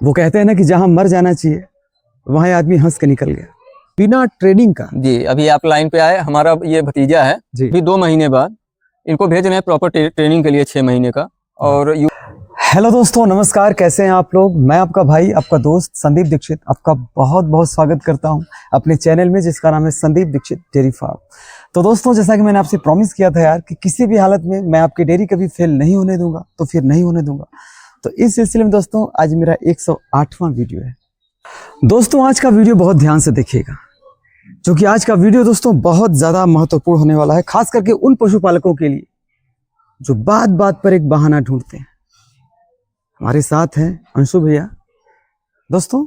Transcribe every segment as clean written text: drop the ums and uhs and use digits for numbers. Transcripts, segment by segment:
वो कहते हैं ना कि जहां मर जाना चाहिए वहां आदमी हंस के निकल गया बिना ट्रेनिंग का। जी, अभी आप लाइन पे आए, हमारा ये भतीजा है जी। अभी 2 महीने बाद इनको भेज रहे हैं प्रॉपर ट्रेनिंग के लिए 6 महीने का। और हेलो दोस्तों, नमस्कार, कैसे हैं आप लोग। मैं आपका भाई, आपका दोस्त संदीप दीक्षित आपका बहुत बहुत स्वागत करता हूं अपने चैनल में जिसका नाम है संदीप दीक्षित डेयरी फार्म। तो दोस्तों, जैसा कि मैंने आपसे प्रॉमिस किया था यार कि किसी भी हालत में मैं आपकी डेयरी कभी फेल नहीं होने दूंगा, तो फिर नहीं होने दूंगा। तो इस सिलसिले में दोस्तों आज मेरा 108वां वीडियो है। दोस्तों आज का वीडियो बहुत ध्यान से देखिएगा, क्योंकि आज का वीडियो दोस्तों बहुत ज्यादा महत्वपूर्ण होने वाला है, खास करके उन पशुपालकों के लिए जो बात बात पर एक बहाना ढूंढते हैं। हमारे साथ हैं अंशु भैया। दोस्तों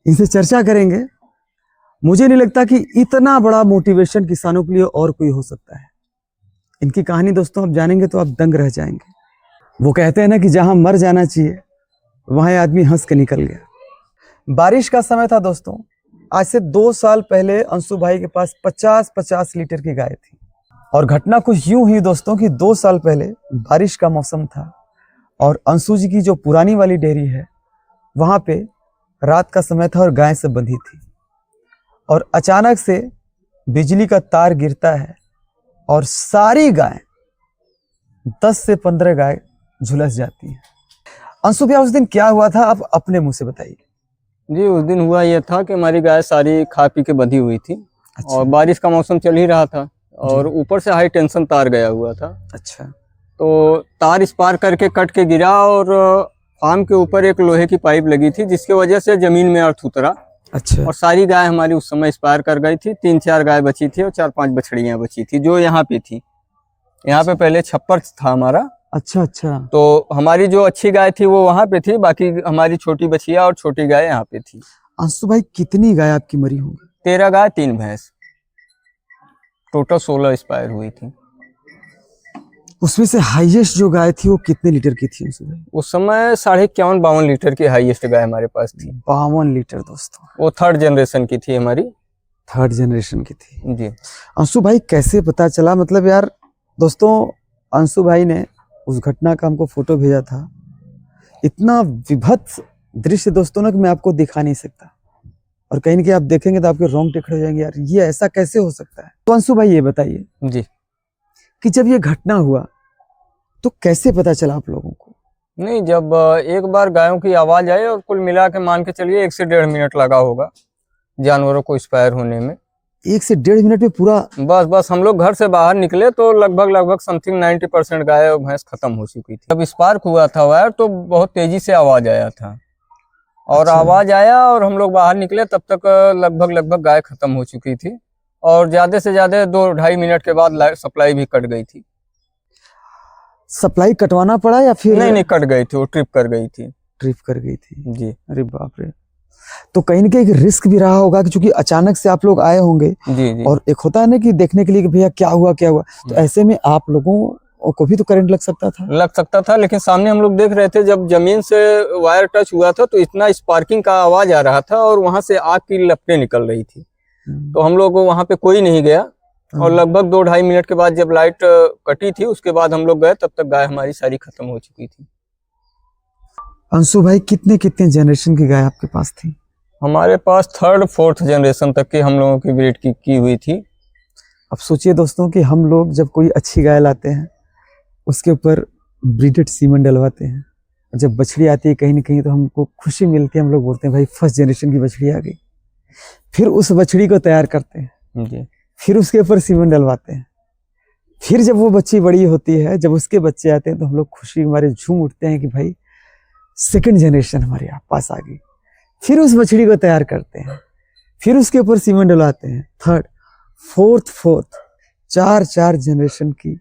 इनसे चर्चा करेंगे। मुझे नहीं लगता कि इतना बड़ा मोटिवेशन किसानों के लिए और कोई हो सकता है। इनकी कहानी दोस्तों आप जानेंगे तो आप दंग रह जाएंगे। वो कहते हैं ना कि जहां मर जाना चाहिए वहां आदमी हंस के निकल गया। बारिश का समय था दोस्तों। आज से 2 साल पहले अंशु भाई के पास 50-50 लीटर की गाय थी। और घटना कुछ यूं हुई दोस्तों कि 2 साल पहले बारिश का मौसम था और अंशु जी की जो पुरानी वाली डेयरी है वहां पे रात का समय था और गाय सब बंधी थी। और अचानक से बिजली का तार गिरता है और सारी गाय 10 से 15 गाय झुलस जाती हैं। अंशु भैया उस दिन क्या हुआ था आप अपने मुंह से बताइए। जी, उस दिन हुआ ये था कि हमारी गाय सारी खा पी के बंधी हुई थी। अच्छा। और बारिश का मौसम चल ही रहा था और ऊपर से हाई टेंशन तार गया हुआ था। अच्छा। तो तार इस पार करके कट के गिरा और फार्म के ऊपर एक लोहे की पाइप लगी थी जिसकी वजह से जमीन में अर्थ उतरा। अच्छा। और सारी गाय हमारी उस समय एक्सपायर कर गई थी। 3-4 गाय बची थी और 4-5 बछड़ियां बची थी जो यहाँ पे थी। यहाँ पे पहले छप्पर था हमारा। अच्छा अच्छा। तो हमारी जो अच्छी गाय थी वो वहां पे थी, बाकी हमारी छोटी बछिया और छोटी गाय यहाँ पे थी। अंशु भाई कितनी गाय आपकी मरी होंगी? 13 गाय 3 भैंस, टोटल 16 एक्सपायर हुई थी। उसमें से हाईएस्ट जो गाय थी वो कितने लीटर की थी अंशु भाई? उस समय 51-52 लीटर की हाईएस्ट गाय हमारे पास थी। 52 लीटर दोस्तों। वो 3rd जनरेशन की थी हमारी। 3rd जनरेशन की थी जी। अंशु भाई कैसे पता चला? मतलब यार दोस्तों अंशु भाई ने उस घटना का हमको फोटो भेजा था। इतना विभत्स दृश्य दोस्तों ना कि मैं आपको दिखा नहीं सकता। और कहीं ना कहीं आप देखेंगे तो आपके रोंगटे खड़े हो जाएंगे, यार ये ऐसा कैसे हो सकता है। तो अंशु भाई ये बताइए जी कि जब ये घटना हुआ तो कैसे पता चला आप लोगों को? नहीं, जब एक बार गायों की आवाज आई और कुल मिला के मान के चलिए 1 से 1.5 मिनट लगा होगा जानवरों को एक्सपायर होने में। 1 से 1.5 मिनट में पूरा? बस हम लोग घर से बाहर निकले तो लगभग समथिंग 90% गाय और भैंस खत्म हो चुकी थी। जब स्पार्क हुआ था वायर तो बहुत तेजी से आवाज आया था और अच्छा। आवाज आया और हम लोग बाहर निकले तब तक लगभग गाय खत्म हो चुकी थी। और ज्यादा से ज्यादा 2-2.5 मिनट के बाद सप्लाई भी कट गई थी। सप्लाई कटवाना पड़ा या फिर? नहीं, कट गई थी, वो ट्रिप कर गई थी। ट्रिप कर गई थी जी। अरे बाप रे। तो कहीं ना कहीं रिस्क भी रहा होगा क्योंकि अचानक से आप लोग आए होंगे। जी। और एक होता है ना कि देखने के लिए कि भैया क्या हुआ। तो ऐसे में आप लोगों को भी तो करंट लग सकता था। लेकिन सामने हम लोग देख रहे थे जब जमीन से वायर टच हुआ था तो इतना स्पार्किंग का आवाज आ रहा था और वहां से आग की लपटें निकल रही थी। तो हम लोग वहां पे कोई नहीं गया और लगभग 2-2.5 मिनट के बाद जब लाइट कटी थी उसके बाद हम लोग गए, तब तक गाय हमारी सारी खत्म हो चुकी थी। अंशु भाई कितने जनरेशन की गाय आपके पास थी? हमारे पास 3rd-4th जनरेशन तक की हम लोगों की ब्रीड की हुई थी। अब सोचिए दोस्तों कि हम लोग जब कोई अच्छी गाय लाते हैं उसके ऊपर ब्रीडेड सीमन डलवाते हैं, जब बछड़ी आती है कहीं ना कहीं तो हमको खुशी मिलती है। हम लोग बोलते हैं भाई 1st जनरेशन की बछड़ी आ गई। फिर उस बछड़ी को तैयार करते हैं जी। फिर उसके ऊपर सीमन डलवाते हैं। फिर जब वो बच्ची बड़ी होती है, जब उसके बच्चे आते हैं तो हम लोग खुशी हमारे झूम उठते हैं कि भाई 2nd जनरेशन हमारे पास आ गई। फिर उस बछड़ी को तैयार करते हैं, फिर उसके ऊपर सीमन डलवाते हैं। 3rd, 4th 4 जनरेशन की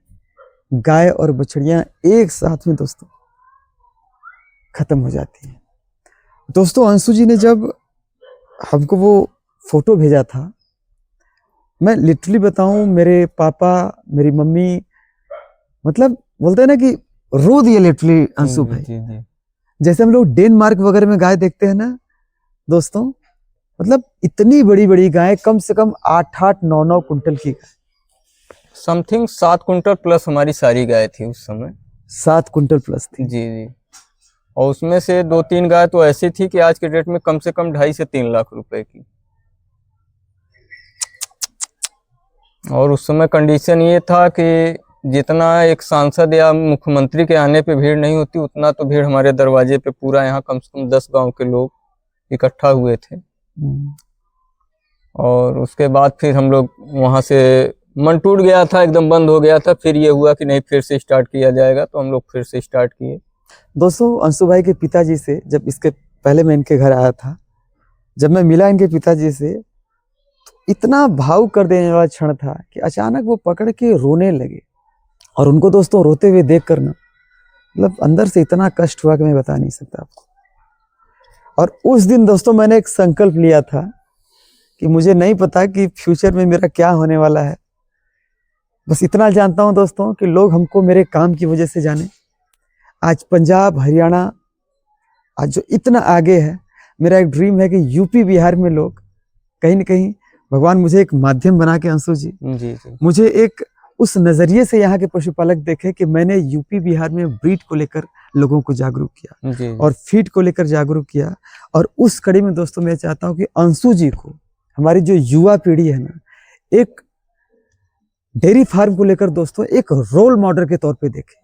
गाय और बछड़ियां एक साथ में दोस्तों खत्म हो जाती हैं। दोस्तों अंशु जी ने जब हमको वो फोटो भेजा था, मैं लिटरली बताऊं, मेरे पापा मेरी मम्मी मतलब बोलते हैं ना कि रो दिए लिटरली अंशु भाई। जी। जैसे हम लोग डेनमार्क वगैरह में गाय देखते हैं ना दोस्तों, मतलब इतनी बड़ी बड़ी गाय, कम से कम 8-8, 9-9 कुंटल की गाय। समथिंग 7 कुंटल प्लस हमारी सारी गाय थी उस समय। 7 कुंटल प्लस थी। जी। और उसमें से 2-3 गाय तो ऐसी थी कि आज के डेट में कम से कम 2.5 से 3 लाख रुपए की। और उस समय कंडीशन ये था कि जितना एक सांसद या मुख्यमंत्री के आने पे भीड़ नहीं होती, उतना तो भीड़ हमारे दरवाजे पे पूरा यहाँ कम से कम 10 गांव के लोग इकट्ठा हुए थे। और उसके बाद फिर हम लोग वहां से मन टूट गया था, एकदम बंद हो गया था। फिर ये हुआ कि नहीं, फिर से स्टार्ट किया जाएगा, तो हम लोग फिर से स्टार्ट किए। दोस्तों, अंशु भाई के पिताजी से जब इसके पहले मैं इनके घर आया था, जब मैं मिला इनके पिताजी से, तो इतना भावुक कर देने वाला क्षण था कि अचानक वो पकड़ के रोने लगे। और उनको दोस्तों रोते हुए देख कर ना, मतलब अंदर से इतना कष्ट हुआ कि मैं बता नहीं सकता आपको। और उस दिन दोस्तों मैंने एक संकल्प लिया था कि मुझे नहीं पता कि फ्यूचर में मेरा क्या होने वाला है, बस इतना जानता हूं दोस्तों कि लोग हमको मेरे काम की वजह से जाने। आज पंजाब, हरियाणा आज जो इतना आगे है, मेरा एक ड्रीम है कि यूपी, बिहार में लोग कहीं न कहीं, भगवान मुझे एक माध्यम बना के, अंशु जी, मुझे एक उस नजरिए से यहाँ के पशुपालक देखे कि मैंने यूपी, बिहार में ब्रीड को लेकर लोगों को जागरूक किया और फीड को लेकर जागरूक किया। और उस कड़ी में दोस्तों मैं चाहता हूँ कि अंशु जी को, हमारी जो युवा पीढ़ी है ना, एक डेयरी फार्म को लेकर दोस्तों एक रोल मॉडल के तौर पे देखे।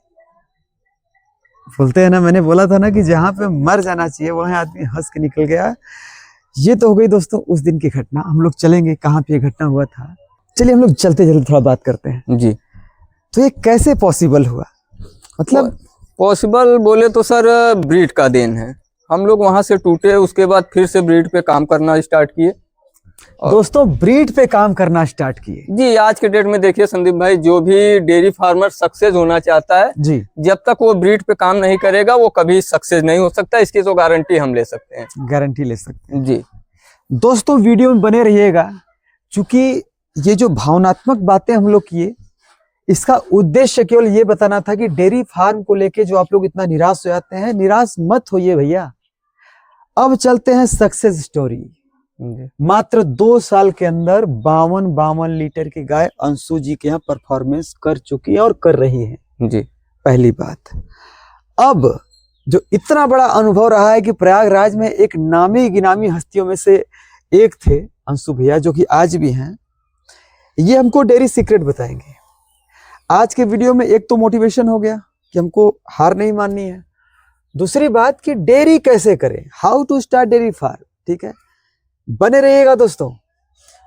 बोलते हैं ना, मैंने बोला था ना कि जहां पे मर जाना चाहिए वहां आदमी हंस के निकल गया। ये तो हो गई दोस्तों उस दिन की घटना। हम लोग चलेंगे कहाँ पे ये घटना हुआ था, चलिए हम लोग चलते चलते थोड़ा बात करते हैं जी। तो ये कैसे पॉसिबल हुआ? मतलब पॉसिबल बोले तो सर ब्रीड का देन है। हम लोग वहां से टूटे, उसके बाद फिर से ब्रीड पे काम करना स्टार्ट किए। दोस्तों ब्रीड पे काम करना स्टार्ट किए जी। आज के डेट में देखिए संदीप भाई, जो भी डेयरी फार्मर सक्सेस होना चाहता है जी, जब तक वो ब्रीड पे काम नहीं करेगा वो कभी सक्सेस नहीं हो सकता। इसकी तो गारंटी हम ले सकते हैं, गारंटी ले सकते हैं जी। दोस्तों वीडियो में बने रहिएगा, क्योंकि ये जो भावनात्मक बातें हम लोग किए, इसका उद्देश्य केवल ये बताना था कि डेयरी फार्म को लेके जो आप लोग इतना निराश हो जाते हैं, निराश मत होइए भैया। अब चलते हैं सक्सेस स्टोरी। मात्र 2 साल के अंदर 52 लीटर की गाय अंशु जी के यहाँ परफॉर्मेंस कर चुकी है और कर रही है जी। पहली बात। अब जो इतना बड़ा अनुभव रहा है कि प्रयागराज में एक नामी गिनामी हस्तियों में से एक थे अंशु भैया, जो कि आज भी हैं। ये हमको डेयरी सीक्रेट बताएंगे आज के वीडियो में। एक तो मोटिवेशन हो गया कि हमको हार नहीं माननी है, दूसरी बात कि डेयरी कैसे करें, how to start dairy farm. ठीक है, बने रहिएगा दोस्तों।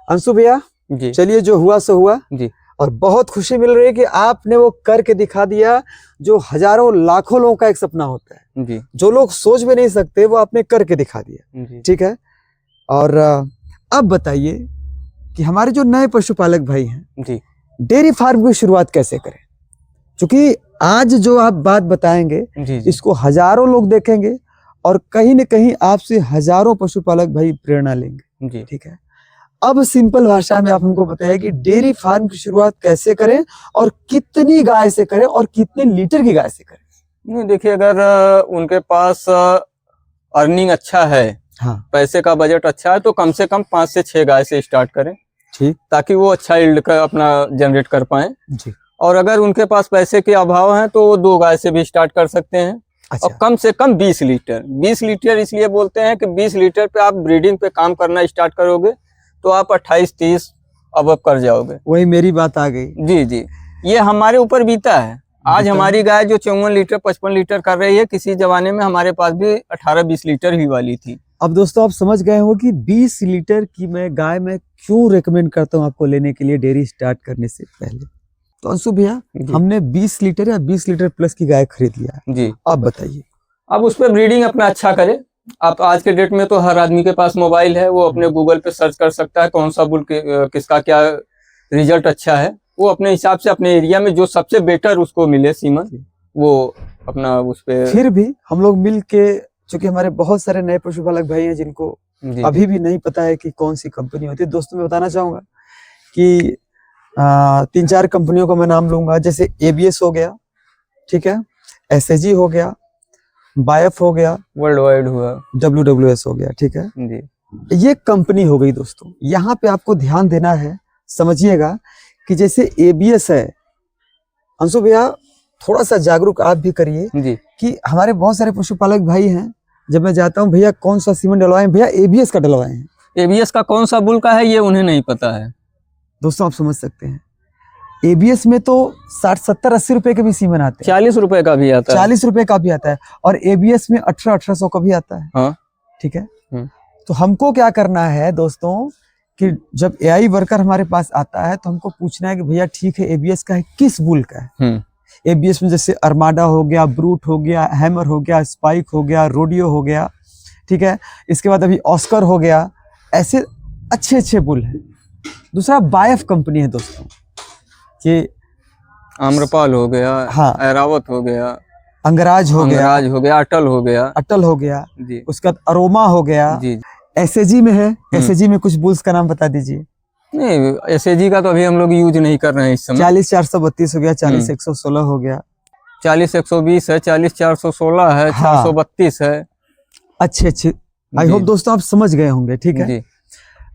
अंशु भैया जी, चलिए, जो हुआ सो हुआ जी। और बहुत खुशी मिल रही है कि आपने वो करके दिखा दिया जो हजारों लाखों लोगों का एक सपना होता है जी। जो लोग सोच भी नहीं सकते, वो आपने करके दिखा दिया। ठीक है, और अब बताइए कि हमारे जो नए पशुपालक भाई हैं जी, डेयरी फार्म की शुरुआत कैसे करें, क्योंकि आज जो आप बात बताएंगे जी, इसको हजारों लोग देखेंगे और कहीं न कहीं आपसे हजारों पशुपालक भाई प्रेरणा लेंगे। जी। ठीक है, अब सिंपल भाषा में आप हमको बताइए कि डेयरी फार्म की शुरुआत कैसे करें और कितनी गाय से करें और कितने लीटर की गाय से करें? नहीं देखिए, अगर उनके पास अर्निंग अच्छा है, हाँ, पैसे का बजट अच्छा है, तो कम से कम 5 से 6 गाय से स्टार्ट करें, ठीक, ताकि वो अच्छा यील्ड का अपना जनरेट कर पाए। जी। और अगर उनके पास पैसे के अभाव है तो वो 2 गाय से भी स्टार्ट कर सकते हैं। अच्छा, और कम से कम 20 लीटर। 20 लीटर इसलिए बोलते हैं कि 20 लीटर पे आप ब्रीडिंग पे काम करना स्टार्ट करोगे तो आप 28-30 अब कर जाओगे। वही मेरी बात आ गई। जी जी, ये हमारे ऊपर बीता है। आज हमारी गाय जो 54 लीटर 55 लीटर कर रही है, किसी जमाने में हमारे पास भी 18-20 लीटर ही वाली थी। अब दोस्तों आप समझ गए हो कि 20 लीटर की मैं गाय मैं क्यों रेकमेंड करता हूँ आपको लेने के लिए डेयरी स्टार्ट करने से पहले। तो अंशु भैया, हमने 20 लीटर या 20 लीटर प्लस की गाय खरीद लिया है जी। अब बताइए, अब उस पर ब्रीडिंग अपना अच्छा करे। आप आज के डेट में तो हर आदमी के पास मोबाइल है, वो अपने गूगल पे सर्च कर सकता है कौन सा बुल किसका क्या रिजल्ट अच्छा है। वो अपने हिसाब से अपने एरिया में जो सबसे बेटर उसको मिले सीमन, वो अपना उस पे। फिर भी हम लोग मिल के, चूंकि हमारे बहुत सारे नए पशुपालक भाई हैं जिनको अभी भी नहीं पता है कि कौन सी कंपनी होती है। दोस्तों मैं बताना चाहूंगा कि 3-4 कंपनियों का मैं नाम लूंगा, जैसे ABS हो गया, ठीक है, SAG हो गया, बायफ हो गया, वर्ल्ड वाइड हुआ, WWS हो गया। ठीक है जी। ये कंपनी हो गई दोस्तों। यहाँ पे आपको ध्यान देना है, समझिएगा कि जैसे ABS है, अंशु भैया थोड़ा सा जागरूक आप भी करिए जी। कि हमारे बहुत सारे पशुपालक भाई हैं, जब मैं जाता हूँ भैया कौन सा सीमेंट डलवाए हैं, भैया एबीएस का डलवाए हैं। एबीएस का कौन सा बुल का है ये उन्हें नहीं पता है। दोस्तों आप समझ सकते हैं, एबीएस में तो 60, 70, 80 रुपए के भी सीमेंट आते हैं, 40 रुपए का भी आता है, 40 रुपए का भी आता है, और एबीएस में 1800 का भी आता है। हाँ। ठीक है, तो हमको क्या करना है दोस्तों कि जब एआई वर्कर हमारे पास आता है तो हमको पूछना है कि भैया ठीक है एबीएस का है, किस बुल का है। एबीएस में जैसे अरमाडा हो गया, ब्रूट हो गया, हैमर हो गया, स्पाइक हो गया, रोडियो हो गया, ठीक है, इसके बाद अभी ऑस्कर हो गया, ऐसे अच्छे अच्छे बुल हैं। दूसरा बायफ कंपनी है दोस्तों, कि आम्रपाल हो गया, हाँ, ऐरावत हो गया, अंगराज हो गया, अटल हो गया, अटल हो गया जी, उसके बाद अरोमा हो गया जी। एसएजी में है, एसएजी में कुछ बुल्स का नाम बता दीजिए। नहीं, एसएजी का तो अभी हम लोग यूज नहीं कर रहे हैं इस समय। 40-432 हो गया, 40-116 हो गया, 40-120 है, 40-416 है, हाँ, 432 है। अच्छे आई होप दोस्तों आप समझ गए होंगे। ठीक है,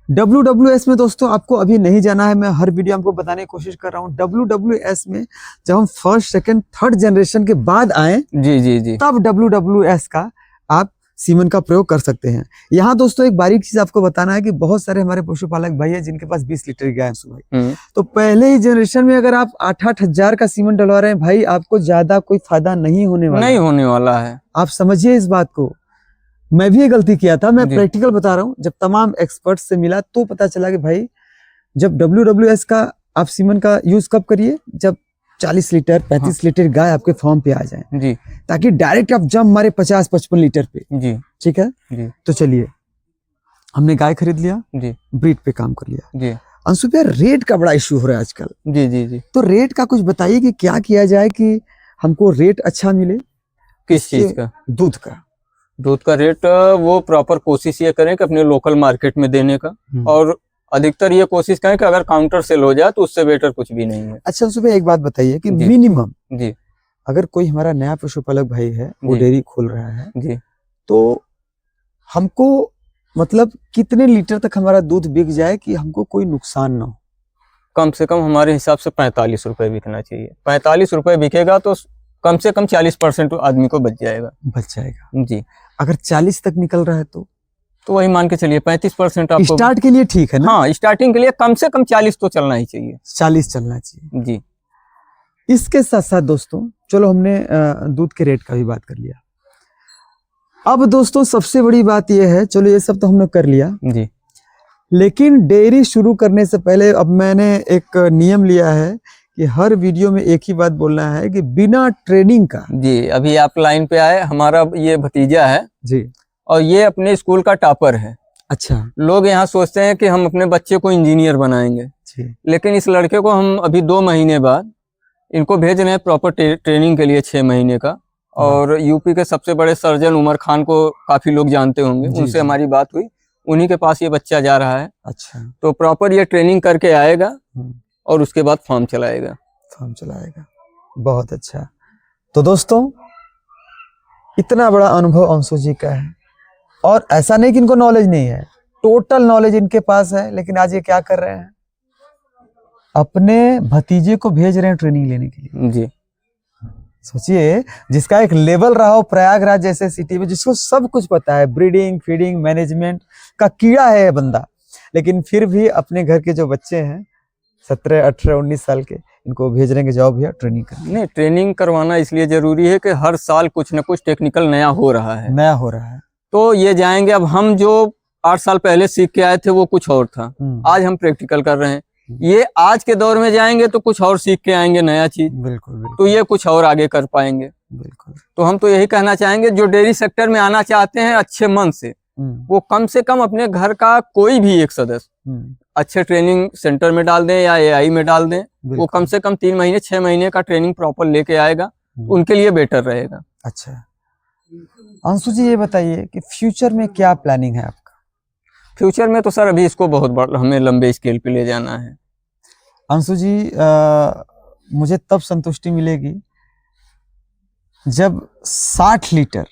WWS में दोस्तों आपको अभी नहीं जाना है, मैं हर वीडियो आपको बताने की कोशिश कर रहा हूँ। WWS में जब हम फर्स्ट, सेकंड, थर्ड जनरेशन के बाद आए जी, तब WWS का आप सीमेंट का प्रयोग कर सकते हैं। यहाँ दोस्तों एक बारीक चीज आपको बताना है कि बहुत सारे हमारे पशुपालक भाई हैं जिनके पास 20 लीटर गाय है, तो पहले ही जनरेशन में अगर आप 8-8 हजार का सीमेंट डलवा रहे हैं भाई, आपको ज्यादा कोई फायदा नहीं होने वाला है। आप समझिए इस बात को। मैं भी ये गलती किया था, मैं प्रैक्टिकल बता रहा हूँ। जब तमाम एक्सपर्ट से मिला तो पता चला कि भाई जब WWS का आप सीमेंट का यूज कब करिए, जब 40 लीटर 35 लीटर गाय आपके फार्म पे आ जाए जी, ताकि डायरेक्ट आप जंप मारे 50-55 लीटर पे जी। ठीक है जी। तो चलिए हमने गाय खरीद लिया जी, ब्रीड पे काम कर लिया जी। अंशु भैया रेट का बड़ा इशू हो रहा है आजकल जी, तो रेट का कुछ बताइए कि क्या किया जाए कि हमको रेट अच्छा मिले। किस चीज का? दूध का रेट वो प्रॉपर कोशिश ये करें कि अपने लोकल मार्केट में देने का, और अधिकतर ये कोशिश करें कि अगर काउंटर सेल हो जाए तो उससे बेटर कुछ भी नहीं है। अच्छा सुबह एक बात बताइए कि मिनिमम जी, अगर कोई हमारा नया पशुपालक भाई है, वो डेयरी खोल रहा है जी, तो हमको मतलब कितने लीटर तक हमारा दूध बिक जाए कि हमको कोई नुकसान ना हो? कम से कम हमारे हिसाब से 45 रुपए बिकना चाहिए। 45 रुपए बिकेगा तो कम से कम 40% आदमी को बच जाएगा जी। अगर 40 तक निकल रहा है तो वही मान के चलिए 35% आपको स्टार्ट के लिए ठीक है ना? हाँ, स्टार्टिंग के लिए कम से कम 40 तो चलना ही चाहिए, 40 चलना चाहिए जी। इसके साथ साथ दोस्तों चलो हमने दूध के रेट का भी बात कर लिया। अब दोस्तों सबसे बड़ी बात यह है, चलो ये सब तो हमने कर लिया जी, लेकिन डेयरी शुरू करने से पहले अब मैंने एक नियम लिया है कि हर वीडियो में एक ही बात बोलना है कि बिना ट्रेनिंग का जी। अभी आप लाइन पे आए, हमारा ये भतीजा है जी, और ये अपने स्कूल का टॉपर है। अच्छा, लोग यहाँ सोचते हैं कि हम अपने बच्चे को इंजीनियर बनाएंगे जी, लेकिन इस लड़के को हम अभी 2 महीने बाद इनको भेज रहे हैं प्रॉपर ट्रेनिंग के लिए 6 महीने का। और यूपी के सबसे बड़े सर्जन उमर खान को काफी लोग जानते होंगे, उनसे हमारी बात हुई, उन्हीं के पास ये बच्चा जा रहा है। अच्छा, तो प्रॉपर ये ट्रेनिंग करके आएगा और उसके बाद फार्म चलाएगा। बहुत अच्छा। तो दोस्तों इतना बड़ा अनुभव अंशु जी का है, और ऐसा नहीं कि इनको नॉलेज नहीं है, टोटल नॉलेज इनके पास है। लेकिन आज ये क्या कर रहे हैं, अपने भतीजे को भेज रहे हैं ट्रेनिंग लेने के लिए जी। सोचिए, जिसका एक लेवल रहा हो प्रयागराज जैसे सिटी में, जिसको सब कुछ पता है, ब्रीडिंग, फीडिंग, मैनेजमेंट का कीड़ा है ये बंदा, लेकिन फिर भी अपने घर के जो बच्चे हैं 17, 18, 19 साल के, इनको भेज रहे हैं कि जाओ भैया ट्रेनिंग करना। नहीं, ट्रेनिंग करवाना इसलिए जरूरी है कि हर साल कुछ न कुछ टेक्निकल नया हो रहा है, तो ये जाएंगे। अब हम जो 8 साल पहले सीख के आए थे वो कुछ और था, आज हम प्रैक्टिकल कर रहे हैं। ये आज के दौर में जाएंगे तो कुछ और सीख के आएंगे, नया चीज, बिल्कुल। तो ये कुछ और आगे कर पाएंगे, बिल्कुल। तो हम तो यही कहना चाहेंगे, जो डेयरी सेक्टर में आना चाहते हैं अच्छे मन से, वो कम से कम अपने घर का कोई भी एक सदस्य अच्छे ट्रेनिंग सेंटर में डाल दें या एआई में डाल दें। वो कम से कम 3 महीने 6 महीने का ट्रेनिंग प्रॉपर लेके आएगा, उनके लिए बेटर रहेगा। अच्छा अंशु जी, ये बताइए कि फ्यूचर में क्या प्लानिंग है आपका? फ्यूचर में तो सर अभी इसको बहुत बड़ा हमें लंबे स्केल पे ले जाना है। अंशु जी, मुझे तब संतुष्टि मिलेगी जब 60 लीटर,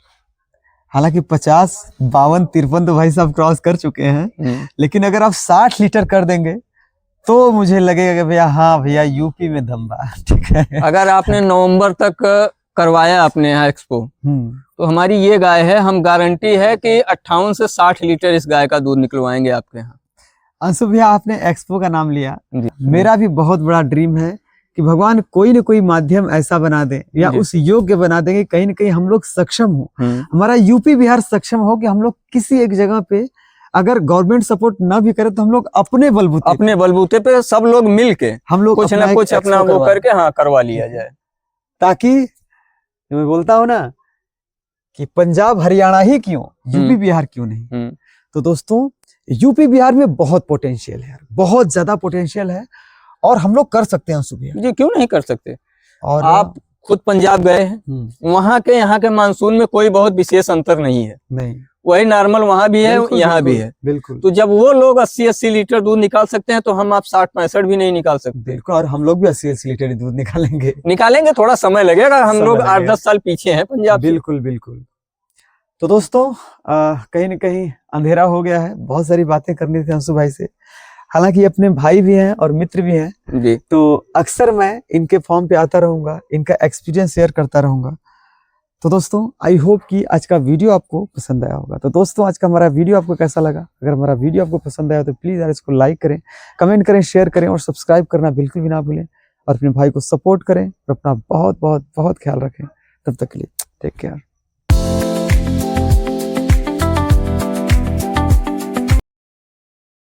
हालांकि 50, 52, 53 तो भाई साहब क्रॉस कर चुके हैं, लेकिन अगर आप 60 लीटर कर देंगे तो मुझे लगेगा कि भैया हाँ भैया यूपी में दम बा। ठीक है, अगर आपने नवंबर तक करवाया अपने यहाँ एक्सपो, तो हमारी ये गाय है, हम गारंटी है कि 58 से 60 लीटर इस गाय का दूध निकलवाएंगे आपके यहाँ। अंशु भैया, आपने एक्सपो का नाम लिया, जी। मेरा भी बहुत बड़ा ड्रीम है कि भगवान कोई न कोई माध्यम ऐसा बना दे या जी। उस योग्य बना देंगे, कहीं न कहीं हम लोग सक्षम हो, हमारा यूपी बिहार सक्षम हो कि हम लोग किसी एक जगह पे अगर गवर्नमेंट सपोर्ट ना भी करे तो हम लोग अपने बलबूते पे सब लोग मिल के हम लोग कुछ ना कुछ अपना वो करके हाँ करवा लिया जाए, ताकि मैं बोलता हूँ ना कि पंजाब हरियाणा ही क्यों, यूपी बिहार क्यों नहीं। तो दोस्तों, यूपी बिहार में बहुत पोटेंशियल है, बहुत ज्यादा पोटेंशियल है और हम लोग कर सकते हैं अंशु भैया। जी क्यों नहीं कर सकते। और आप खुद पंजाब गए हैं, वहाँ के यहाँ के मानसून में कोई बहुत विशेष अंतर नहीं है, नहीं, वही नॉर्मल वहाँ भी है यहाँ भी है। बिल्कुल। तो जब वो लोग 80-80 लीटर दूध निकाल सकते हैं तो हम आप 60-65 भी नहीं निकाल सकते। बिल्कुल, और हम लोग भी 80-80 लीटर दूध निकालेंगे, थोड़ा समय लगेगा, हम लोग 8-10 साल पीछे हैं पंजाब। बिल्कुल बिल्कुल। तो दोस्तों, कहीं न कहीं अंधेरा हो गया है, बहुत सारी बातें करनी थी अंशु भाई से, हालांकि अपने भाई भी हैं और मित्र भी हैं जी। तो अक्सर मैं इनके फॉर्म पे आता रहूंगा, इनका एक्सपीरियंस शेयर करता रहूंगा। तो दोस्तों, आई होप कि आज का वीडियो आपको पसंद आया होगा। तो दोस्तों, आज का हमारा वीडियो आपको कैसा लगा? अगर हमारा वीडियो आपको पसंद आया तो प्लीज यार इसको लाइक करें, कमेंट करें, शेयर करें और सब्सक्राइब करना बिल्कुल भी ना भूलें और अपने भाई को सपोर्ट करें और अपना बहुत बहुत बहुत ख्याल रखें। तब तक के लिए टेक केयर।